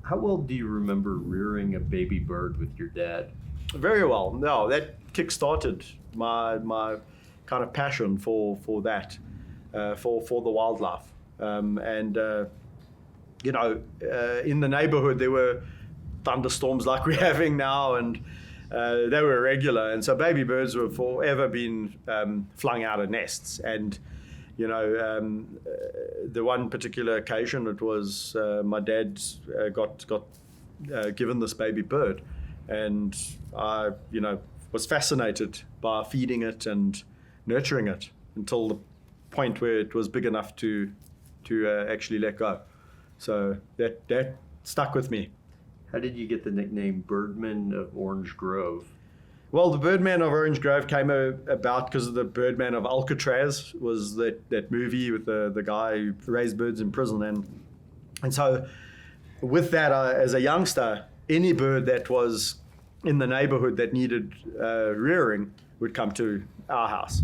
How well do you remember rearing a baby bird with your dad? Very well. No, that kick-started my kind of passion for that, for the wildlife. In the neighborhood there were thunderstorms like we're having now, and they were regular. And so baby birds were forever been flung out of nests. And the one particular occasion, it was my dad got given this baby bird, and I was fascinated by feeding it and nurturing it until the point where it was big enough to actually let go. So that stuck with me. How did you get the nickname Birdman of Orange Grove? Well, the Birdman of Orange Grove came about because of the Birdman of Alcatraz, was that movie with the guy who raised birds in prison. And so with that, as a youngster, any bird that was in the neighborhood that needed rearing would come to our house,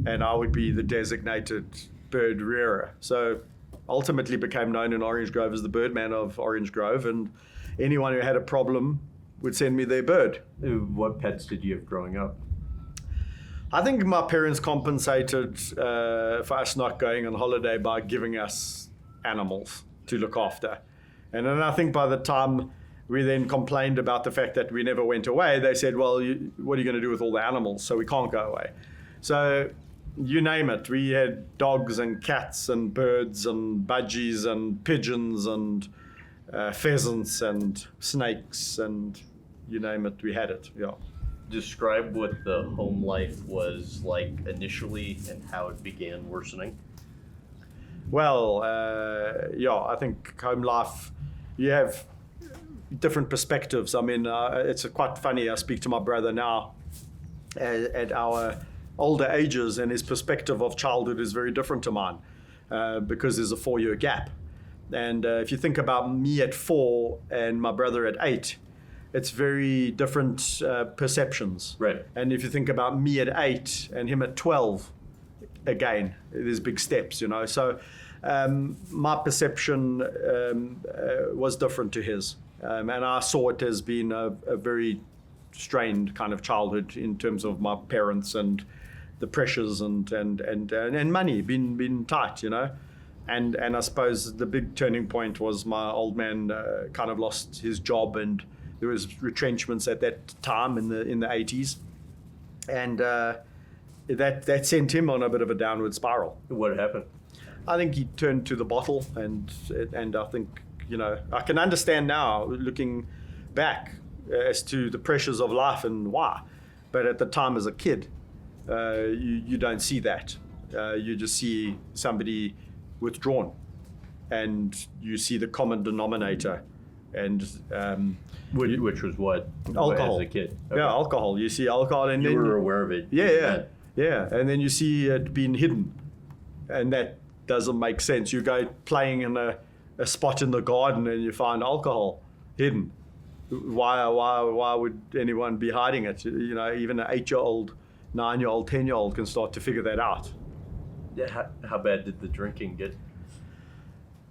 and I would be the designated bird rearer. So ultimately became known in Orange Grove as the Birdman of Orange Grove, and anyone who had a problem would send me their bird. What pets did you have growing up? I think my parents compensated for us not going on holiday by giving us animals to look after. And then I think by the time we then complained about the fact that we never went away, they said, well, what are you going to do with all the animals? So we can't go away. So you name it. We had dogs and cats and birds and budgies and pigeons and pheasants and snakes, and you name it, we had it. Yeah. Describe what the home life was like initially and how it began worsening. Well, I think home life, you have different perspectives. I mean, it's quite funny. I speak to my brother now at our older ages, and his perspective of childhood is very different to mine because there's a 4-year gap. And if you think about me at 4 and my brother at 8, it's very different perceptions. Right. And if you think about me at 8 and him at 12, again, there's big steps, So my perception was different to his. And I saw it as being a very strained kind of childhood in terms of my parents and the pressures and money being tight, And I suppose the big turning point was my old man kind of lost his job, and there was retrenchments at that time in the 80s, and that sent him on a bit of a downward spiral. What happened? I think he turned to the bottle, and I think I can understand now looking back as to the pressures of life and why, but at the time as a kid, you don't see that. You just see somebody withdrawn, and you see the common denominator, and which was what? Alcohol. As a kid. Okay. Yeah, alcohol. You see alcohol, and you then were aware of it. Yeah, and then you see it being hidden, and that doesn't make sense. You go playing in a spot in the garden and you find alcohol hidden. Why would anyone be hiding it? Even an 8-year-old, 9-year-old, 10-year-old can start to figure that out. Yeah, how bad did the drinking get?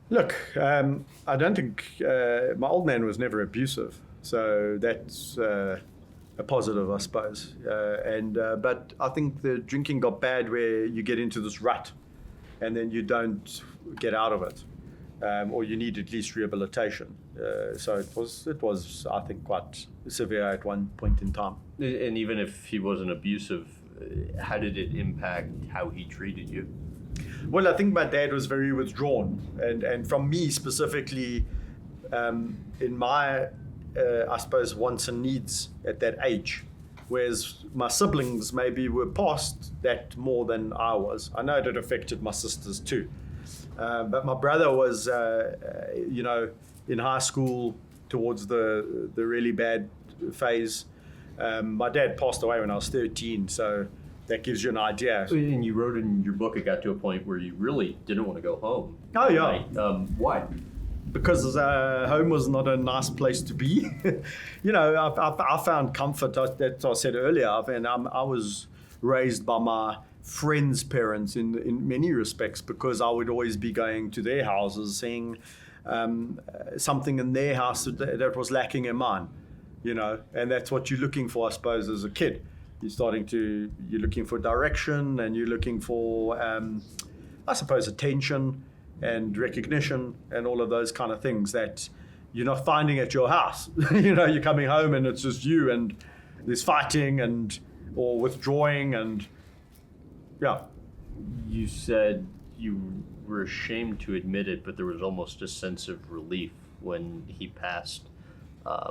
Look, I don't think my old man was never abusive, so that's a positive, I suppose. But I think the drinking got bad where you get into this rut, and then you don't get out of it, or you need at least rehabilitation. So it was, I think, quite severe at one point in time. And even if he wasn't abusive, how did it impact how he treated you? Well, I think my dad was very withdrawn, and from me specifically, in my, I suppose, wants and needs at that age, whereas my siblings maybe were past that more than I was. I know it affected my sisters too, but my brother was, in high school towards the really bad phase. My dad passed away when I was 13, so that gives you an idea. And you wrote in your book, it got to a point where you really didn't want to go home. Oh, yeah. Right? Why? Because home was not a nice place to be. I found comfort, that I said earlier, and I was raised by my friends' parents in many respects, because I would always be going to their houses, seeing something in their house that was lacking in mine, and that's what you're looking for, I suppose, as a kid. You're looking for direction, and you're looking for, I suppose, attention and recognition and all of those kind of things that you're not finding at your house. You're coming home and it's just you, and there's fighting or withdrawing, and yeah. You said you were ashamed to admit it, but there was almost a sense of relief when he passed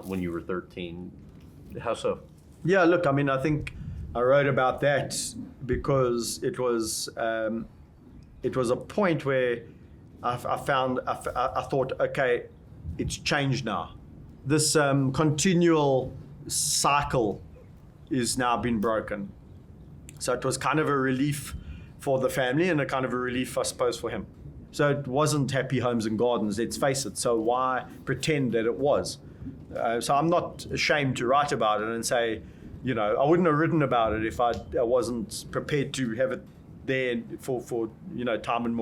when you were 13. How so? Yeah, look, I mean, I think I wrote about that because it was a point where I thought, okay, it's changed now. This continual cycle is now been broken. So it was kind of a relief for the family and a kind of a relief, I suppose, for him. So it wasn't happy homes and gardens, let's face it. So why pretend that it was? So I'm not ashamed to write about it and say, I wouldn't have written about it if I wasn't prepared to have it there for time in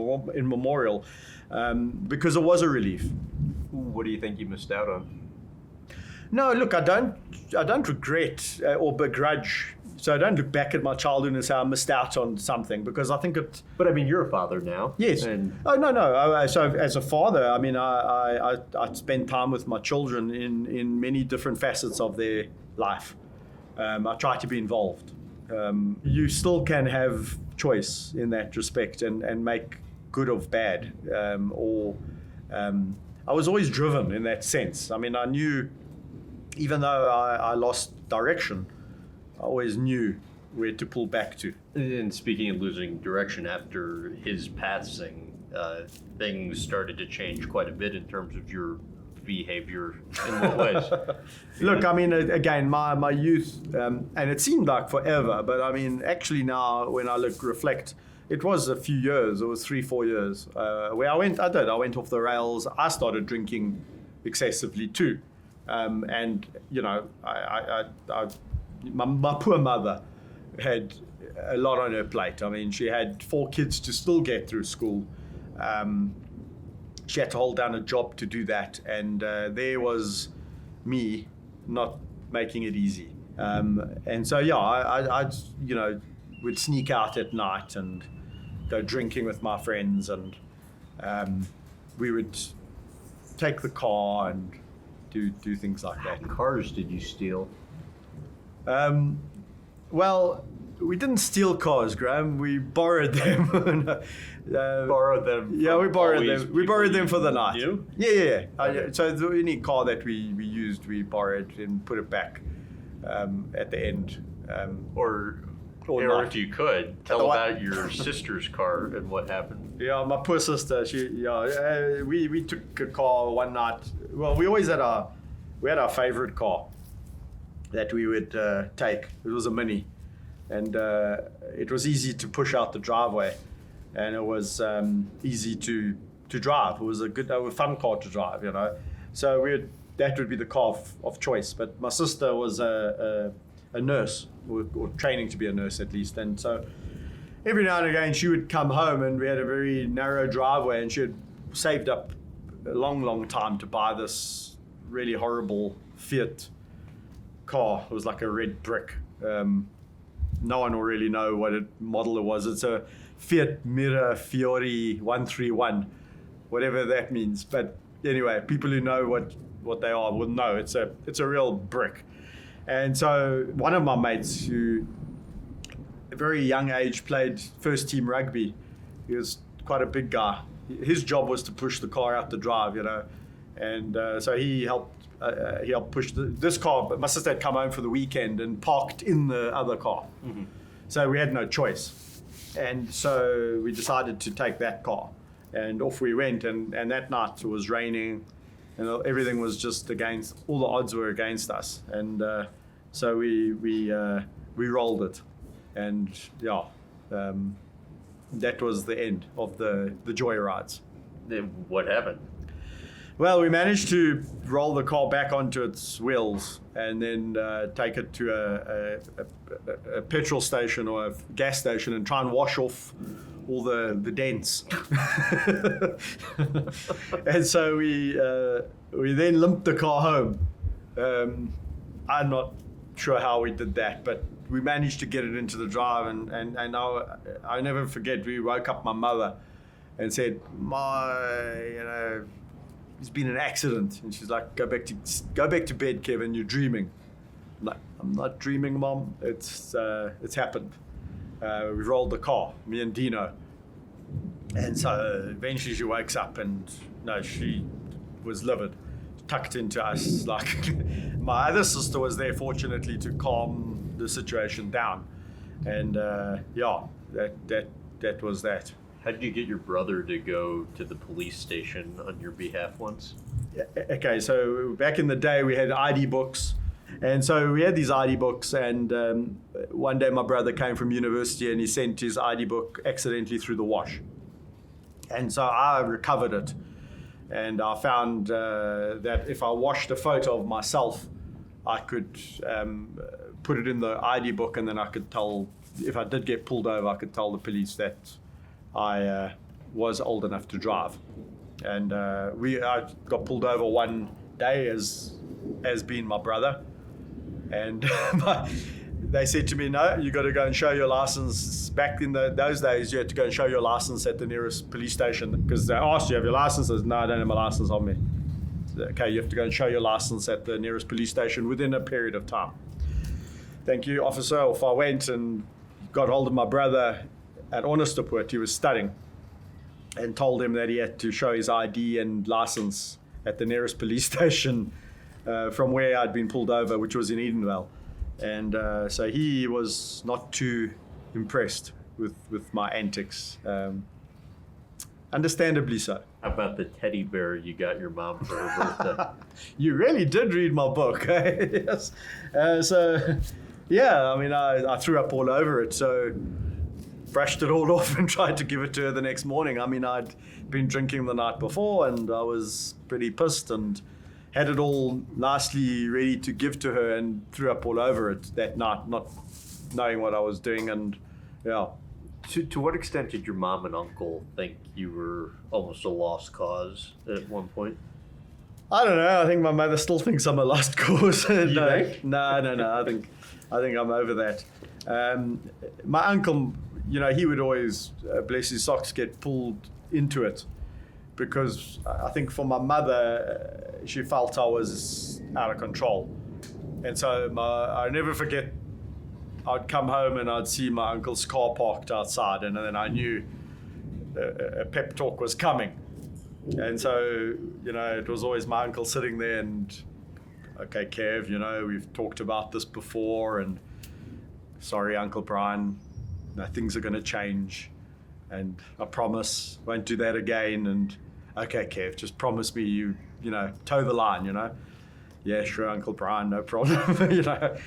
memorial, because it was a relief. What do you think you missed out on? No, look, I don't regret or begrudge. So I don't look back at my childhood and say I missed out on something, because I think it. But I mean, you're a father now. Yes. Oh no. So as a father, I mean, I spend time with my children in many different facets of their life. I try to be involved. You still can have choice in that respect and make good of bad. I was always driven in that sense. I mean, I knew, even though I lost direction, I always knew where to pull back to. And speaking of losing direction, after his passing, things started to change quite a bit in terms of your behavior. In what ways? Look, I mean, again, my youth, and it seemed like forever, but I mean, actually now when I reflect, it was a few years. It was 3-4 years where I went off the rails. I started drinking excessively too, and my poor mother had a lot on her plate. I mean, she had 4 kids to still get through school. She had to hold down a job to do that, and there was me not making it easy. And so, yeah, I would sneak out at night and go drinking with my friends, and we would take the car and do things like that. What cars did you steal? Well, we didn't steal cars, Graham. We borrowed them. Borrowed them? Yeah, we borrowed them. We borrowed them for the night. You? Yeah. Okay. So any car that we used, we borrowed and put it back at the end. Or not. If you could, tell about your sister's car and what happened. Yeah, my poor sister. We took a car one night. Well, we always had our favorite car that we would take. It was a Mini, and it was easy to push out the driveway, and it was easy to drive. It was a fun car to drive, So that would be the car of choice. But my sister was a nurse, or training to be a nurse at least, and so every now and again she would come home, and we had a very narrow driveway, and she had saved up a long time to buy this really horrible Fiat car. It was like a red brick. No one will really know what model it was. It's a Fiat Mira Fiori 131, whatever that means. But anyway, people who know what they are will know it's a real brick. And so one of my mates, who at a very young age played first team rugby, he was quite a big guy. His job was to push the car out the drive, and so he helped push this car. But my sister had come home for the weekend and parked in the other car. Mm-hmm. So we had no choice. And so we decided to take that car. And off we went. And that night it was raining. And everything was just all the odds were against us. And so we rolled it. And yeah, that was the end of the joy rides. What happened? Well, we managed to roll the car back onto its wheels and then take it to a petrol station or a gas station and try and wash off all the dents. And so we then limped the car home. I'm not sure how we did that, but we managed to get it into the drive, and I never forget, we woke up my mother and said, there's been an accident. And she's like, go back to bed, Kevin, you're dreaming. I'm like, I'm not dreaming, Mom. It's happened. We rolled the car, me and Dino. And so eventually she wakes up, and no, she was livid, tucked into us. Like, my other sister was there, fortunately, to calm the situation down. And that was that. How did you get your brother to go to the police station on your behalf once? Okay, so back in the day, we had ID books. And so we had these ID books, and one day my brother came from university and he sent his ID book accidentally through the wash. And so I recovered it. And I found that if I washed a photo of myself, I could put it in the ID book, and then I could tell, if I did get pulled over, I could tell the police that I was old enough to drive. And I got pulled over one day as being my brother. And they said to me, no, you got to go and show your license. Back in those days, you had to go and show your license at the nearest police station, because they asked you, have your license? I said, no, I don't have my license on me. Said, okay, you have to go and show your license at the nearest police station within a period of time. Thank you, officer. Off I went and got hold of my brother at Onderstpoort. He was studying, and told him that he had to show his ID and license at the nearest police station from where I'd been pulled over, which was in Edenvale. And so he was not too impressed with my antics. Understandably so. How about the teddy bear you got your mom for her birthday? You really did read my book, eh? Yes. So, yeah, I mean, I threw up all over it. So brushed it all off and tried to give it to her the next morning. I mean, I'd been drinking the night before, and I was pretty pissed, and had it all nicely ready to give to her, and threw up all over it that night, not knowing what I was doing. And yeah. To what extent did your mom and uncle think you were almost a lost cause at one point? I don't know. I think my mother still thinks I'm a lost cause. No. I think I'm over that. My uncle, he would always, bless his socks, get pulled into it, because I think for my mother, she felt I was out of control. And so I never forget, I'd come home and I'd see my uncle's car parked outside, and then I knew a pep talk was coming. And so, it was always my uncle sitting there and, okay, Kev, we've talked about this before, and sorry, Uncle Brian, things are going to change, and I promise won't do that again. And okay, Kev, just promise me you toe the line, Yeah, sure, Uncle Brian, no problem.